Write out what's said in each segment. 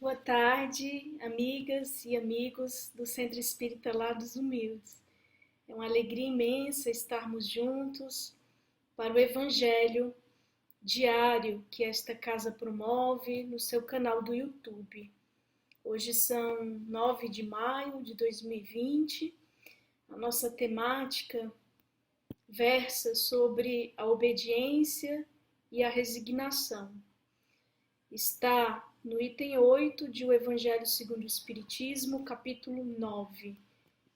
Boa tarde, amigas e amigos do Centro Espírita Lados Humildes. É uma alegria imensa estarmos juntos para o Evangelho diário que esta casa promove no seu canal do YouTube. Hoje são 9 de maio de 2020. A nossa temática versa sobre a obediência e a resignação. Está no item 8 de O Evangelho segundo o Espiritismo, capítulo 9.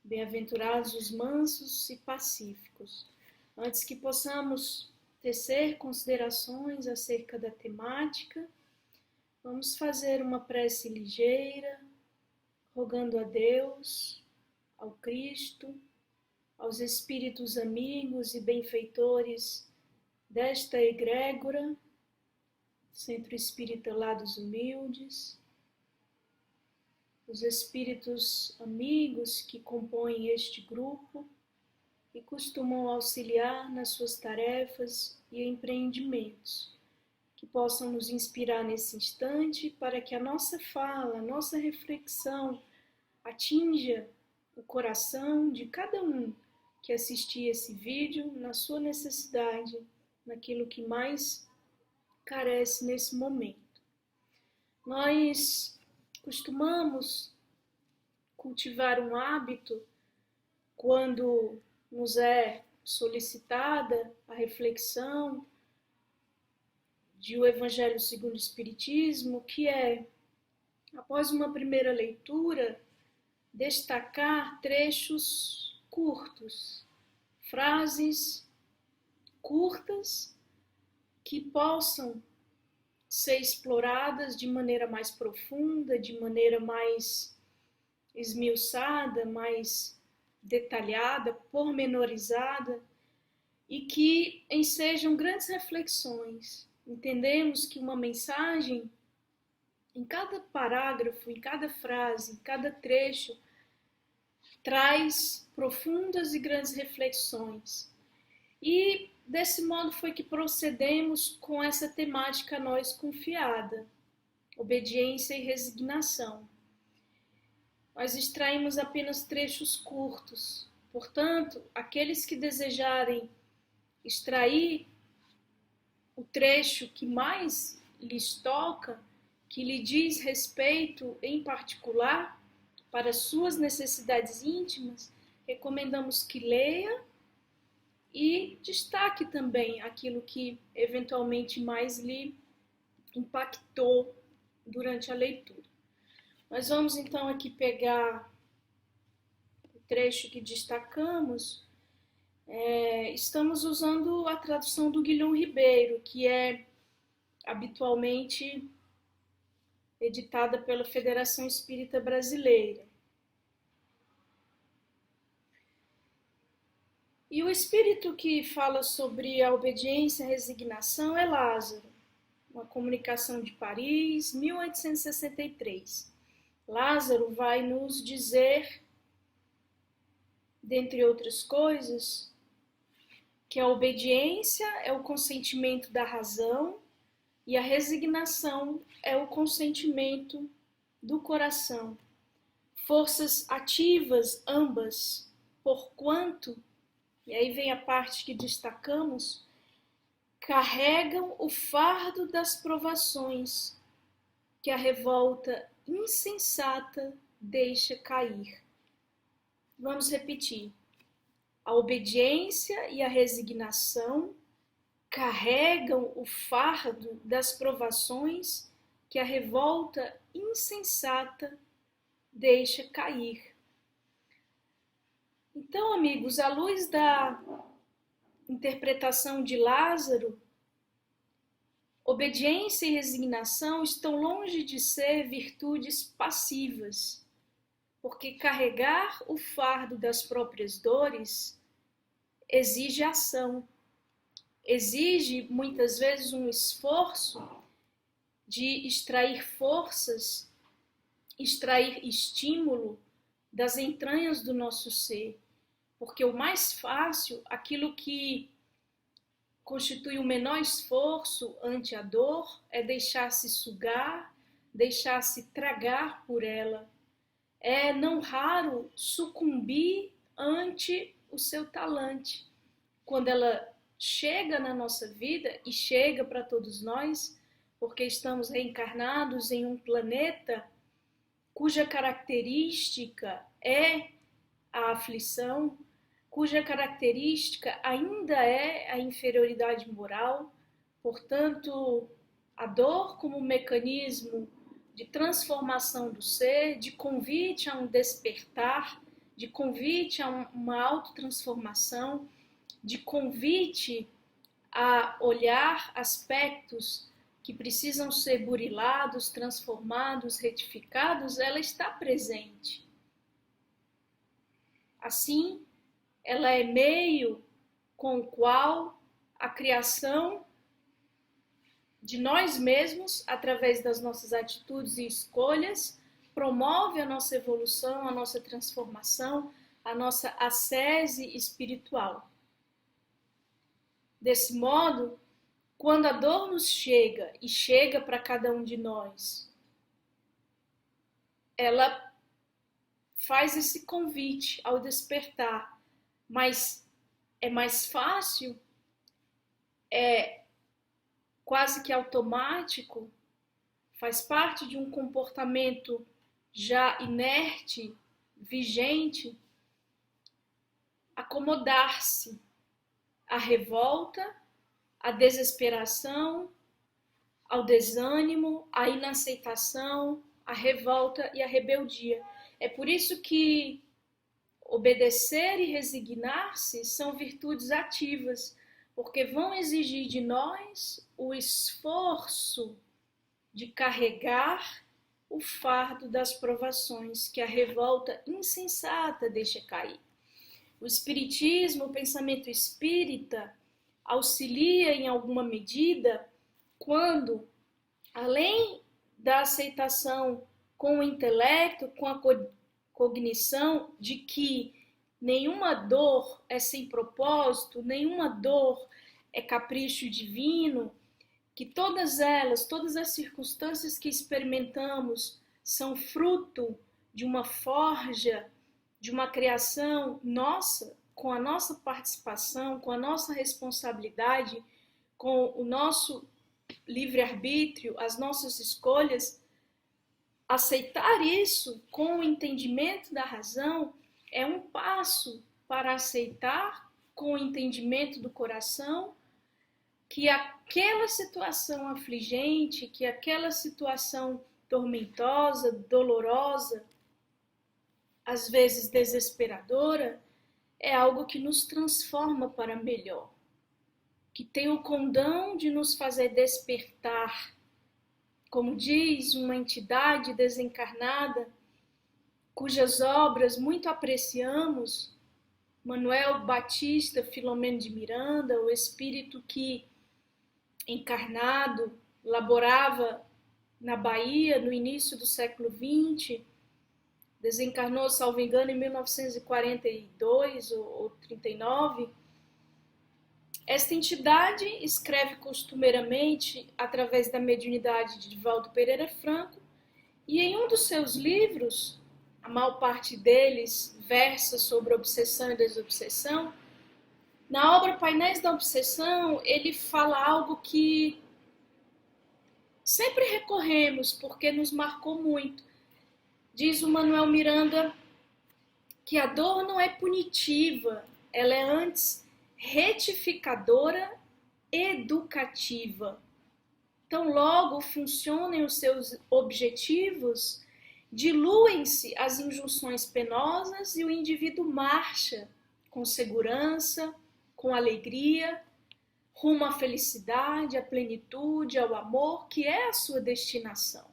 Bem-aventurados os mansos e pacíficos. Antes que possamos tecer considerações acerca da temática, vamos fazer uma prece ligeira, rogando a Deus, ao Cristo, aos espíritos amigos e benfeitores desta egrégora, Centro Espírita Lados Humildes, os espíritos amigos que compõem este grupo e costumam auxiliar nas suas tarefas e empreendimentos, que possam nos inspirar nesse instante para que a nossa fala, a nossa reflexão atinja o coração de cada um que assistir esse vídeo na sua necessidade, naquilo que mais carece nesse momento. Nós costumamos cultivar um hábito quando nos é solicitada a reflexão de O Evangelho segundo o Espiritismo, que é, após uma primeira leitura, destacar trechos curtos, frases curtas que possam ser exploradas de maneira mais profunda, de maneira mais esmiuçada, mais detalhada, pormenorizada, e que ensejam grandes reflexões. Entendemos que uma mensagem, em cada parágrafo, em cada frase, em cada trecho, traz profundas e grandes reflexões. E desse modo foi que procedemos com essa temática a nós confiada, obediência e resignação. Nós extraímos apenas trechos curtos, portanto, aqueles que desejarem extrair o trecho que mais lhes toca, que lhe diz respeito em particular para suas necessidades íntimas, recomendamos que leia e destaque também aquilo que eventualmente mais lhe impactou durante a leitura. Nós vamos então aqui pegar o trecho que destacamos. Estamos usando a tradução do Guilhom Ribeiro, que é habitualmente editada pela Federação Espírita Brasileira. E o espírito que fala sobre a obediência e a resignação é Lázaro, uma comunicação de Paris, 1863. Lázaro vai nos dizer, dentre outras coisas, que a obediência é o consentimento da razão e a resignação é o consentimento do coração. Forças ativas ambas, porquanto, e aí vem a parte que destacamos, carregam o fardo das provações que a revolta insensata deixa cair. Vamos repetir. A obediência e a resignação carregam o fardo das provações que a revolta insensata deixa cair. Então, amigos, à luz da interpretação de Lázaro, obediência e resignação estão longe de ser virtudes passivas, porque carregar o fardo das próprias dores exige ação, exige muitas vezes um esforço de extrair forças, extrair estímulo das entranhas do nosso ser, porque o mais fácil, aquilo que constitui o menor esforço ante a dor, é deixar-se sugar, deixar-se tragar por ela, é não raro sucumbir ante o seu talante. Quando ela chega na nossa vida, e chega para todos nós, porque estamos reencarnados em um planeta cuja característica é a aflição, cuja característica ainda é a inferioridade moral, portanto, a dor como mecanismo de transformação do ser, de convite a um despertar, de convite a uma autotransformação, de convite a olhar aspectos que precisam ser burilados, transformados, retificados, ela está presente. Assim, ela é meio com o qual a criação de nós mesmos, através das nossas atitudes e escolhas, promove a nossa evolução, a nossa transformação, a nossa ascese espiritual. Desse modo, quando a dor nos chega, e chega para cada um de nós, ela faz esse convite ao despertar, mas é mais fácil, é quase que automático, faz parte de um comportamento já inerte, vigente, acomodar-se à revolta, à desesperação, ao desânimo, à inaceitação, à revolta e à rebeldia. É por isso que obedecer e resignar-se são virtudes ativas, porque vão exigir de nós o esforço de carregar o fardo das provações que a revolta insensata deixa cair. O espiritismo, o pensamento espírita, auxilia em alguma medida quando, além da aceitação com o intelecto, com a cognição de que nenhuma dor é sem propósito, nenhuma dor é capricho divino, que todas elas, todas as circunstâncias que experimentamos são fruto de uma forja, de uma criação nossa, com a nossa participação, com a nossa responsabilidade, com o nosso livre-arbítrio, as nossas escolhas. Aceitar isso com o entendimento da razão é um passo para aceitar com o entendimento do coração que aquela situação afligente, que aquela situação tormentosa, dolorosa, às vezes desesperadora, é algo que nos transforma para melhor, que tem o condão de nos fazer despertar, como diz uma entidade desencarnada, cujas obras muito apreciamos, Manuel Batista Filomeno de Miranda, o espírito que, encarnado, laborava na Bahia no início do século XX, desencarnou, salvo engano, em 1942 ou 39. Esta entidade escreve costumeiramente através da mediunidade de Divaldo Pereira Franco, e em um dos seus livros, a maior parte deles versa sobre obsessão e desobsessão, na obra Painéis da Obsessão, ele fala algo que sempre recorremos, porque nos marcou muito. Diz o Manuel Miranda que a dor não é punitiva, ela é antes retificadora, educativa. Então, logo funcionem os seus objetivos, diluem-se as injunções penosas e o indivíduo marcha com segurança, com alegria, rumo à felicidade, à plenitude, ao amor, que é a sua destinação.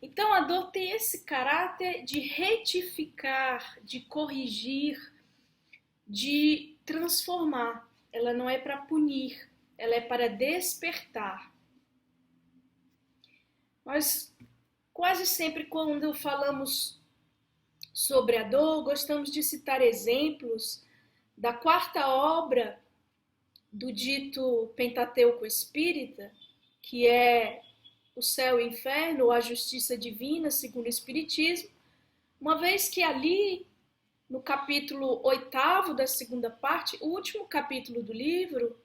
Então, a dor tem esse caráter de retificar, de corrigir, de transformar. Ela não é para punir, ela é para despertar. Nós, quase sempre, quando falamos sobre a dor, gostamos de citar exemplos da quarta obra do dito Pentateuco Espírita, que é o céu e o inferno, ou a justiça divina, segundo o Espiritismo, uma vez que ali, no capítulo 8º da segunda parte, o último capítulo do livro,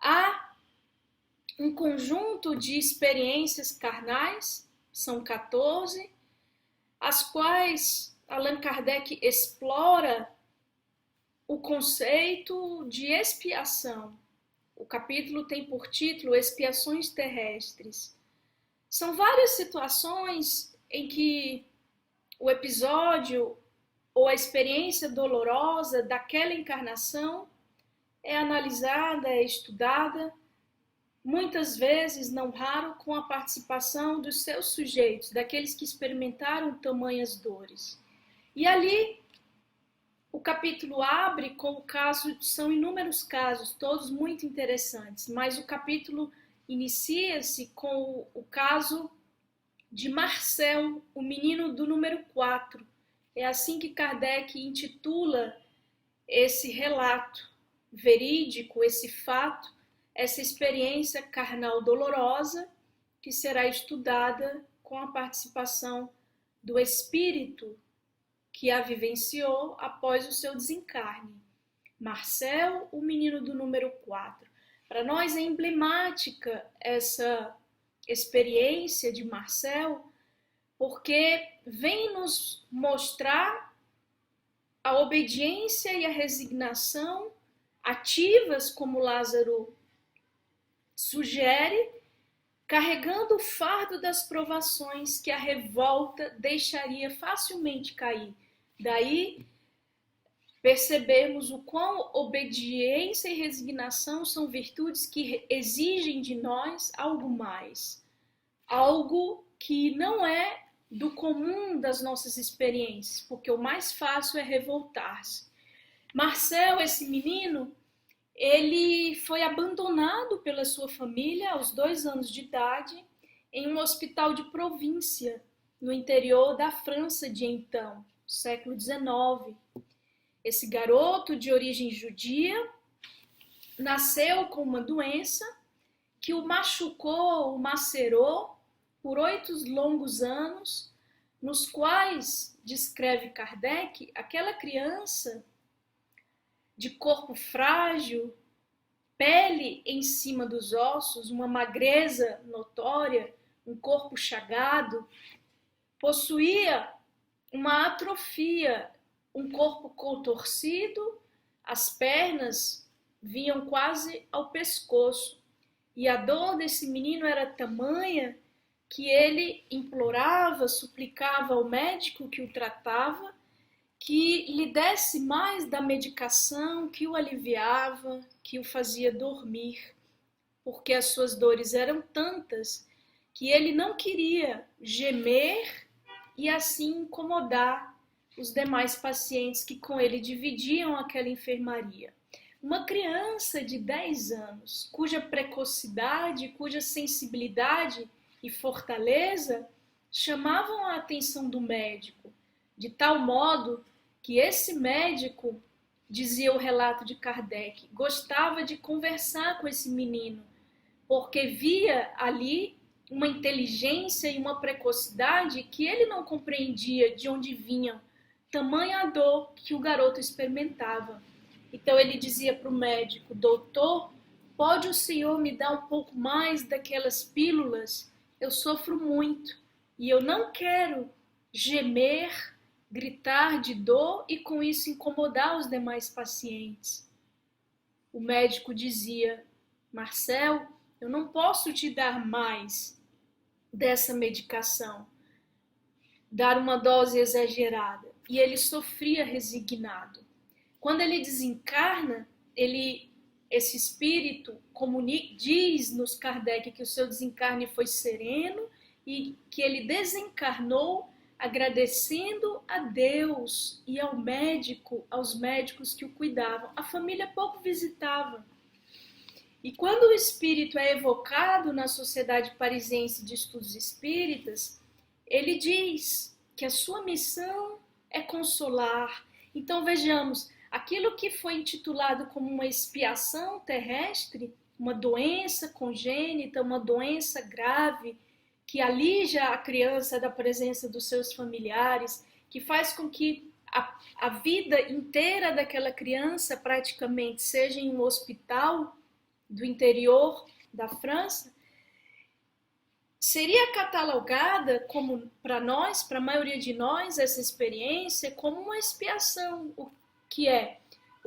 há um conjunto de experiências carnais, são 14, as quais Allan Kardec explora o conceito de expiação. O capítulo tem por título Expiações Terrestres. São várias situações em que o episódio ou a experiência dolorosa daquela encarnação é analisada, é estudada, muitas vezes, não raro, com a participação dos seus sujeitos, daqueles que experimentaram tamanhas dores. E ali, o capítulo abre com o caso, são inúmeros casos, todos muito interessantes, mas o capítulo inicia-se com o caso de Marcel, o menino do número 4. É assim que Kardec intitula esse relato verídico, esse fato, essa experiência carnal dolorosa que será estudada com a participação do espírito que a vivenciou após o seu desencarne. Marcel, o menino do número 4. Para nós é emblemática essa experiência de Marcel, porque vem nos mostrar a obediência e a resignação ativas, como Lázaro sugere, carregando o fardo das provações que a revolta deixaria facilmente cair. Daí percebemos o quão obediência e resignação são virtudes que exigem de nós algo mais, algo que não é do comum das nossas experiências, porque o mais fácil é revoltar-se. Marcel, esse menino, ele foi abandonado pela sua família aos 2 anos de idade em um hospital de província no interior da França de então, século XIX. Esse garoto de origem judia nasceu com uma doença que o machucou, o macerou por 8 longos anos, nos quais, descreve Kardec, aquela criança de corpo frágil, pele em cima dos ossos, uma magreza notória, um corpo chagado, possuía uma atrofia, um corpo contorcido, as pernas vinham quase ao pescoço. E a dor desse menino era tamanha que ele implorava, suplicava ao médico que o tratava, que lhe desse mais da medicação que o aliviava, que o fazia dormir, porque as suas dores eram tantas que ele não queria gemer e assim incomodar os demais pacientes que com ele dividiam aquela enfermaria. Uma criança de 10 anos, cuja precocidade, cuja sensibilidade e fortaleza chamavam a atenção do médico, de tal modo que esse médico, dizia o relato de Kardec, gostava de conversar com esse menino, porque via ali uma inteligência e uma precocidade que ele não compreendia de onde vinham, tamanha a dor que o garoto experimentava. Então ele dizia para o médico, doutor, pode o senhor me dar um pouco mais daquelas pílulas? Eu sofro muito e eu não quero gemer, gritar de dor e com isso incomodar os demais pacientes. O médico dizia, Marcel, eu não posso te dar mais dessa medicação, dar uma dose exagerada. E ele sofria resignado. Quando ele desencarna, esse espírito diz-nos Kardec que o seu desencarne foi sereno e que ele desencarnou agradecendo a Deus e aos médicos que o cuidavam. A família pouco visitava. E quando o espírito é evocado na Sociedade Parisiense de Estudos Espíritas, ele diz que a sua missão é consolar. Então vejamos, aquilo que foi intitulado como uma expiação terrestre, uma doença congênita, uma doença grave, que alija a criança da presença dos seus familiares, que faz com que a vida inteira daquela criança praticamente seja em um hospital do interior da França, seria catalogada como, para nós, para a maioria de nós, essa experiência como uma expiação, o que é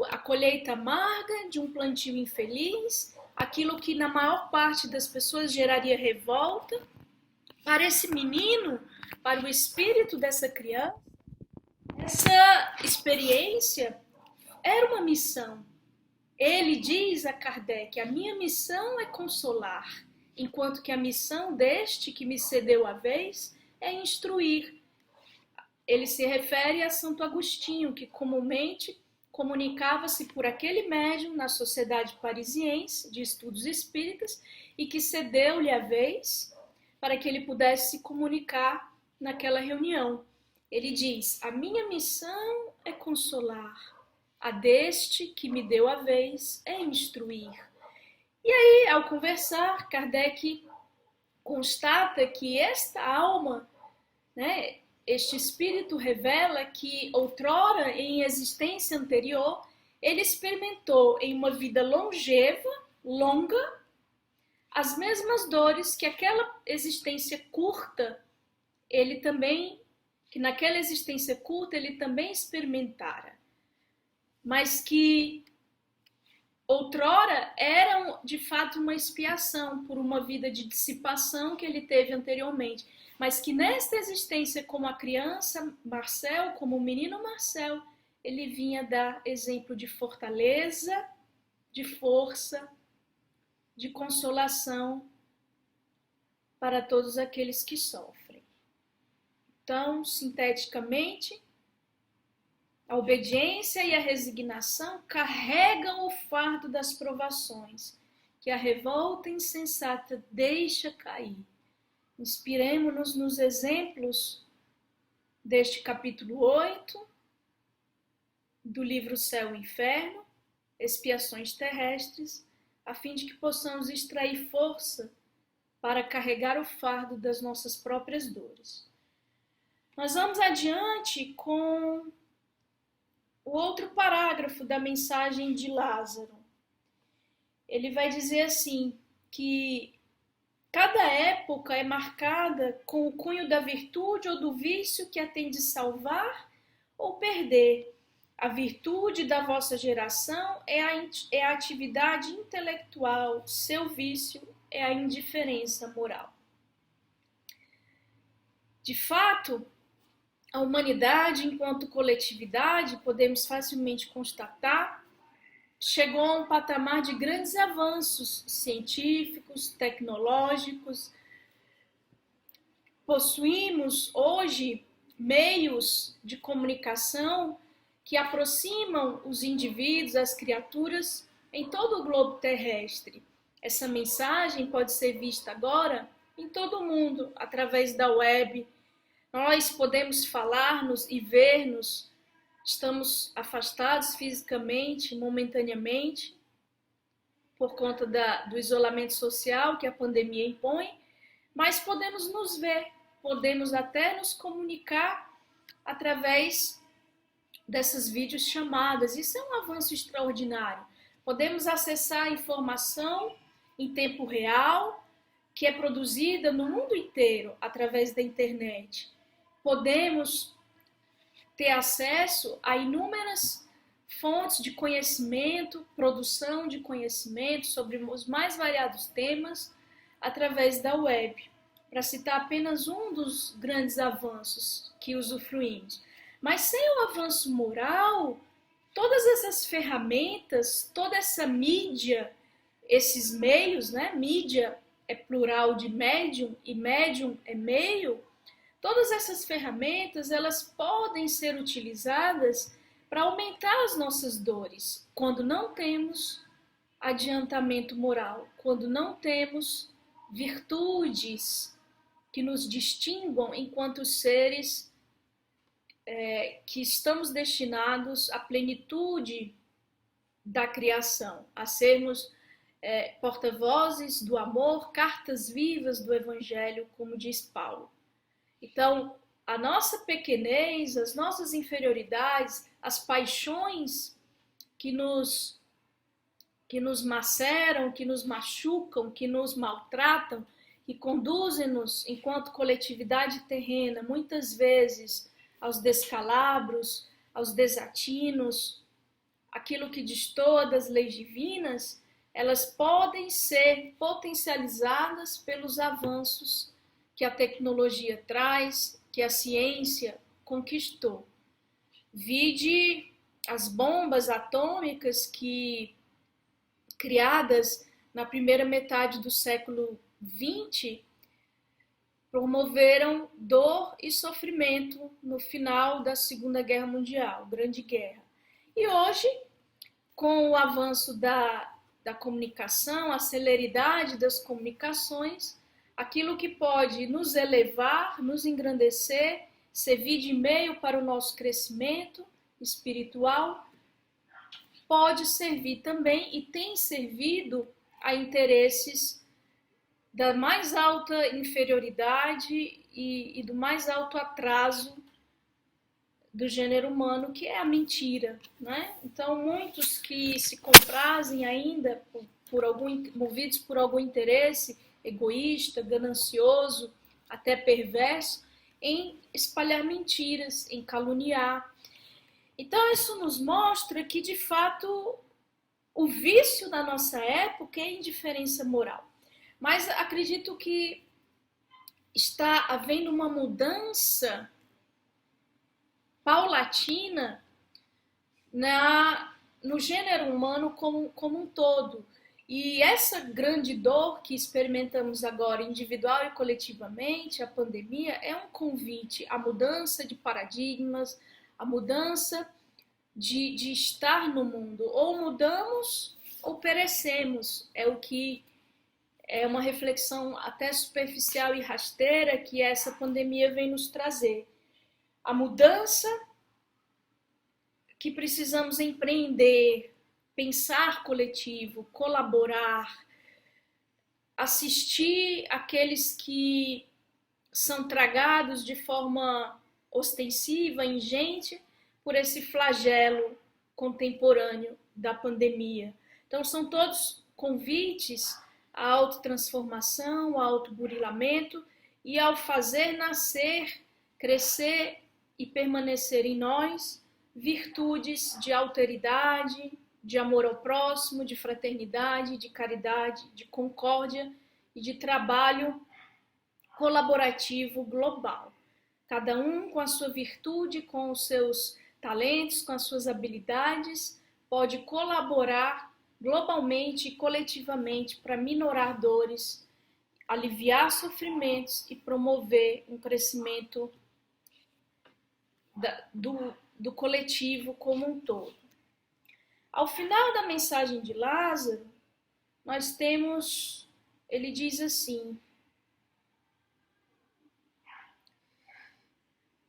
a colheita amarga de um plantio infeliz, aquilo que na maior parte das pessoas geraria revolta. Para esse menino, para o espírito dessa criança, essa experiência era uma missão. Ele diz a Kardec: a minha missão é consolar, enquanto que a missão deste que me cedeu a vez é instruir. Ele se refere a Santo Agostinho, que comumente comunicava-se por aquele médium na Sociedade Parisiense de Estudos Espíritas e que cedeu-lhe a vez para que ele pudesse se comunicar naquela reunião. Ele diz: a minha missão é consolar, a deste que me deu a vez é instruir. E aí, ao conversar, Kardec constata que esta alma, né, este espírito revela que outrora, em existência anterior, ele experimentou em uma vida longeva, longa, as mesmas dores que aquela existência curta, que naquela existência curta ele também experimentara, mas que outrora eram de fato uma expiação por uma vida de dissipação que ele teve anteriormente, mas que nesta existência, como a criança Marcel, como o menino Marcel, ele vinha dar exemplo de fortaleza, de força, de consolação para todos aqueles que sofrem. Então, sinteticamente, a obediência e a resignação carregam o fardo das provações, que a revolta insensata deixa cair. Inspiremo-nos nos exemplos deste capítulo 8, do livro Céu e Inferno, Expiações Terrestres, a fim de que possamos extrair força para carregar o fardo das nossas próprias dores. Nós vamos adiante com o outro parágrafo da mensagem de Lázaro. Ele vai dizer assim, que cada época é marcada com o cunho da virtude ou do vício que a tem de salvar ou perder. A virtude da vossa geração é a atividade intelectual, seu vício é a indiferença moral. De fato, a humanidade, enquanto coletividade, podemos facilmente constatar, chegou a um patamar de grandes avanços científicos, tecnológicos. Possuímos hoje meios de comunicação que aproximam os indivíduos, as criaturas, em todo o globo terrestre. Essa mensagem pode ser vista agora em todo o mundo, através da web. Nós podemos falar-nos e ver-nos. Estamos afastados fisicamente, momentaneamente, por conta do isolamento social que a pandemia impõe, mas podemos nos ver, podemos até nos comunicar através dessas videochamadas. Isso é um avanço extraordinário. Podemos acessar a informação em tempo real, que é produzida no mundo inteiro através da internet. Podemos ter acesso a inúmeras fontes de conhecimento, produção de conhecimento sobre os mais variados temas através da web, para citar apenas um dos grandes avanços que usufruímos. Mas sem o avanço moral, todas essas ferramentas, toda essa mídia, esses meios, né? Mídia é plural de médium e médium é meio. Todas essas ferramentas, elas podem ser utilizadas para aumentar as nossas dores, quando não temos adiantamento moral, quando não temos virtudes que nos distinguam enquanto seres que estamos destinados à plenitude da criação, a sermos porta-vozes do amor, cartas vivas do Evangelho, como diz Paulo. Então, a nossa pequenez, as nossas inferioridades, as paixões que nos maceram, que nos machucam, que nos maltratam, que conduzem-nos, enquanto coletividade terrena, muitas vezes aos descalabros, aos desatinos, aquilo que destoa das leis divinas, elas podem ser potencializadas pelos avanços que a tecnologia traz, que a ciência conquistou. Vide as bombas atômicas que, criadas na primeira metade do século XX, promoveram dor e sofrimento no final da Segunda Guerra Mundial, Grande Guerra. E hoje, com o avanço da comunicação, a celeridade das comunicações, aquilo que pode nos elevar, nos engrandecer, servir de meio para o nosso crescimento espiritual, pode servir também e tem servido a interesses da mais alta inferioridade e do mais alto atraso do gênero humano, que é a mentira, né? Então, muitos que se comprazem ainda movidos por algum interesse egoísta, ganancioso, até perverso, em espalhar mentiras, em caluniar. Então, isso nos mostra que, de fato, o vício da nossa época é a indiferença moral. Mas acredito que está havendo uma mudança paulatina no gênero humano como um todo. E essa grande dor que experimentamos agora, individual e coletivamente, a pandemia, é um convite à mudança de paradigmas, à mudança de estar no mundo. Ou mudamos ou perecemos. É uma reflexão até superficial e rasteira que essa pandemia vem nos trazer. A mudança que precisamos empreender, pensar coletivo, colaborar, assistir aqueles que são tragados de forma ostensiva, ingente, por esse flagelo contemporâneo da pandemia. Então, são todos convites à autotransformação, ao autoburilamento e ao fazer nascer, crescer e permanecer em nós virtudes de alteridade, de amor ao próximo, de fraternidade, de caridade, de concórdia e de trabalho colaborativo global. Cada um com a sua virtude, com os seus talentos, com as suas habilidades, pode colaborar globalmente e coletivamente para minorar dores, aliviar sofrimentos e promover um crescimento do coletivo como um todo. Ao final da mensagem de Lázaro, nós temos, ele diz assim: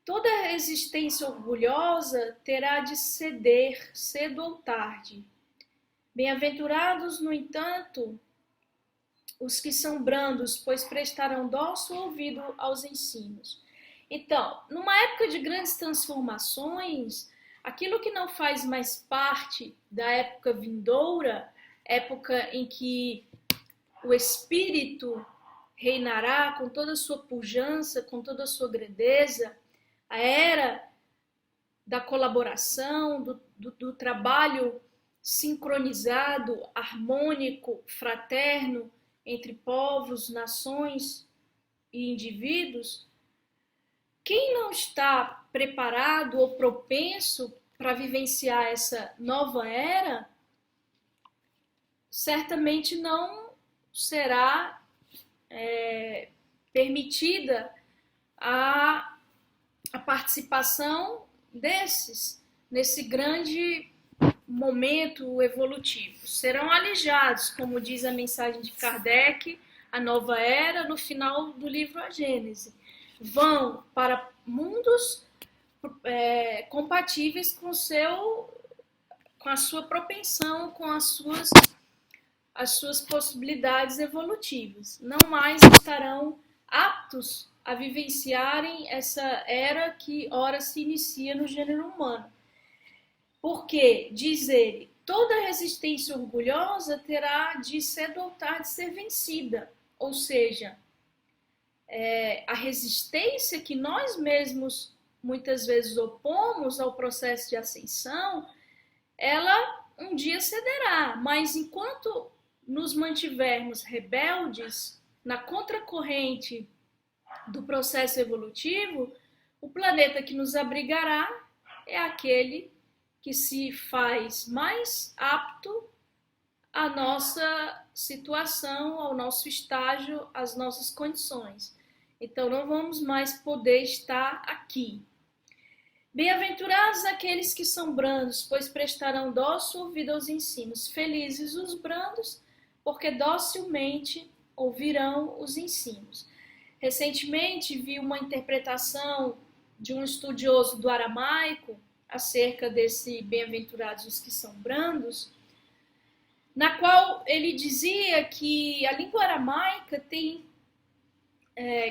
toda existência orgulhosa terá de ceder cedo ou tarde. Bem-aventurados, no entanto, os que são brandos, pois prestarão dócil ouvido aos ensinos. Então, numa época de grandes transformações, aquilo que não faz mais parte da época vindoura, época em que o Espírito reinará com toda a sua pujança, com toda a sua grandeza, a era da colaboração, do trabalho sincronizado, harmônico, fraterno, entre povos, nações e indivíduos, quem não está preparado ou propenso para vivenciar essa nova era, certamente não será permitida a participação nesse grande momento evolutivo. Serão alijados, como diz a mensagem de Kardec, a nova era, no final do livro A Gênese. Vão para mundos compatíveis com a sua propensão, com as as suas possibilidades evolutivas. Não mais estarão aptos a vivenciarem essa era que ora se inicia no gênero humano. Porque, diz ele, toda resistência orgulhosa terá de cedo ou tarde ser vencida. Ou seja, a resistência que nós mesmos muitas vezes opomos ao processo de ascensão, ela um dia cederá, mas enquanto nos mantivermos rebeldes na contracorrente do processo evolutivo, o planeta que nos abrigará é aquele que se faz mais apto à nossa situação, ao nosso estágio, às nossas condições. Então não vamos mais poder estar aqui. Bem-aventurados aqueles que são brandos, pois prestarão dócil ouvido aos ensinos. Felizes os brandos, porque docilmente ouvirão os ensinos. Recentemente vi uma interpretação de um estudioso do aramaico acerca desse bem-aventurados os que são brandos, na qual ele dizia que a língua aramaica tem,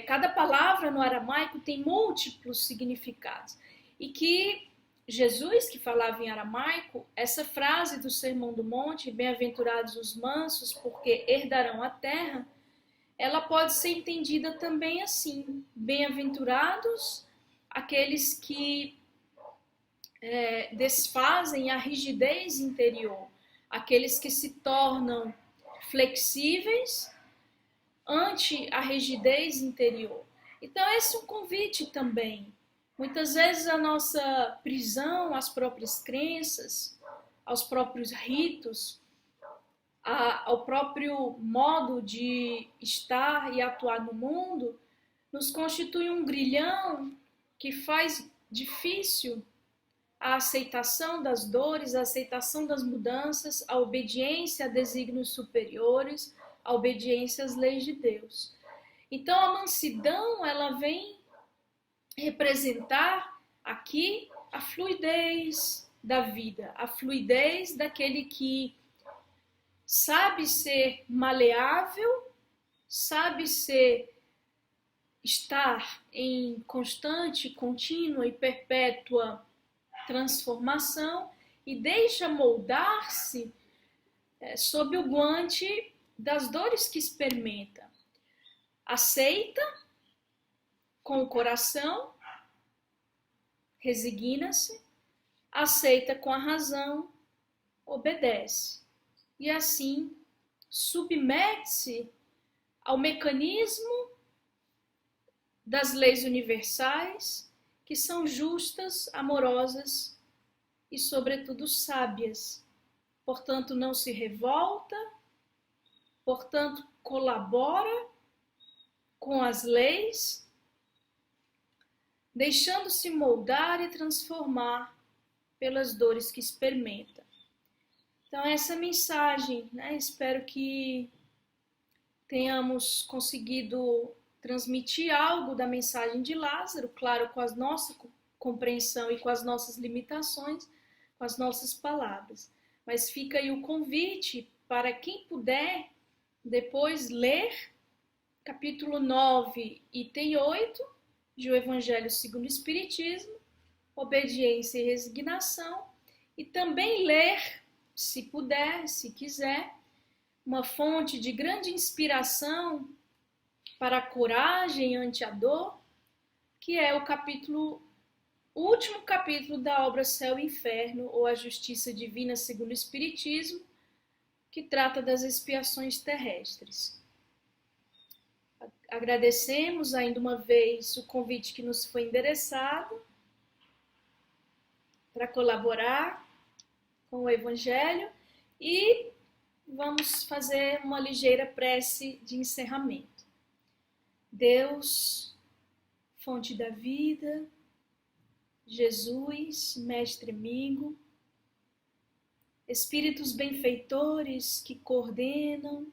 cada palavra no aramaico tem múltiplos significados. E que Jesus, que falava em aramaico, essa frase do Sermão do Monte, bem-aventurados os mansos, porque herdarão a terra, ela pode ser entendida também assim, bem-aventurados aqueles que desfazem a rigidez interior, aqueles que se tornam flexíveis ante a rigidez interior. Então esse é um convite também. Muitas vezes a nossa prisão às próprias crenças, aos próprios ritos, ao próprio modo de estar e atuar no mundo, nos constitui um grilhão que faz difícil a aceitação das dores, a aceitação das mudanças, a obediência a desígnios superiores, a obediência às leis de Deus. Então a mansidão, ela vem representar aqui a fluidez da vida, a fluidez daquele que sabe ser maleável, sabe estar em constante, contínua e perpétua transformação e deixa moldar-se sob o guante das dores que experimenta. Aceita com o coração, resigna-se, aceita com a razão, obedece. E assim submete-se ao mecanismo das leis universais, que são justas, amorosas e, sobretudo, sábias. Portanto, não se revolta, portanto, colabora com as leis, deixando-se moldar e transformar pelas dores que experimenta. Então, essa mensagem, espero que tenhamos conseguido transmitir algo da mensagem de Lázaro, claro, com a nossa compreensão e com as nossas limitações, com as nossas palavras. Mas fica aí o convite para quem puder depois ler capítulo 9 item 8 de O Evangelho segundo o Espiritismo, Obediência e Resignação, e também ler, se puder, se quiser, uma fonte de grande inspiração para a coragem ante a dor, que é o último capítulo da obra Céu e Inferno, ou A Justiça Divina segundo o Espiritismo, que trata das expiações terrestres. Agradecemos ainda uma vez o convite que nos foi endereçado para colaborar com o Evangelho e vamos fazer uma ligeira prece de encerramento. Deus, fonte da vida, Jesus, mestre amigo, espíritos benfeitores que coordenam,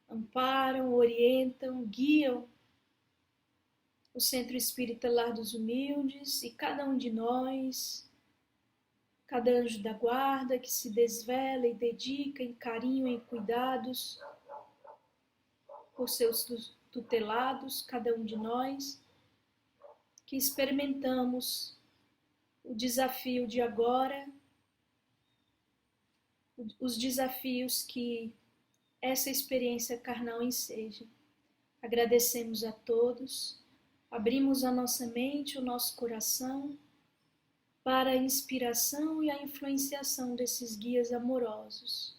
amparam, orientam, guiam o Centro Espírita Lar dos Humildes e cada um de nós cada anjo da guarda que se desvela e dedica em carinho e cuidados por seus tutelados, cada um de nós, que experimentamos o desafio de agora, os desafios que essa experiência carnal enseja. Agradecemos a todos, abrimos a nossa mente, o nosso coração, para a inspiração e a influenciação desses guias amorosos.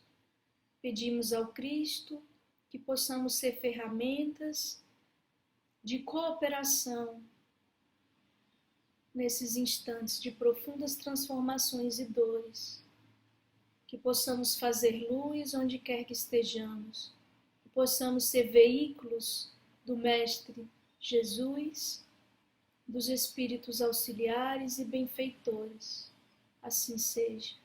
Pedimos ao Cristo que possamos ser ferramentas de cooperação nesses instantes de profundas transformações e dores, que possamos fazer luz onde quer que estejamos, que possamos ser veículos do Mestre Jesus, dos Espíritos auxiliares e benfeitores. Assim seja.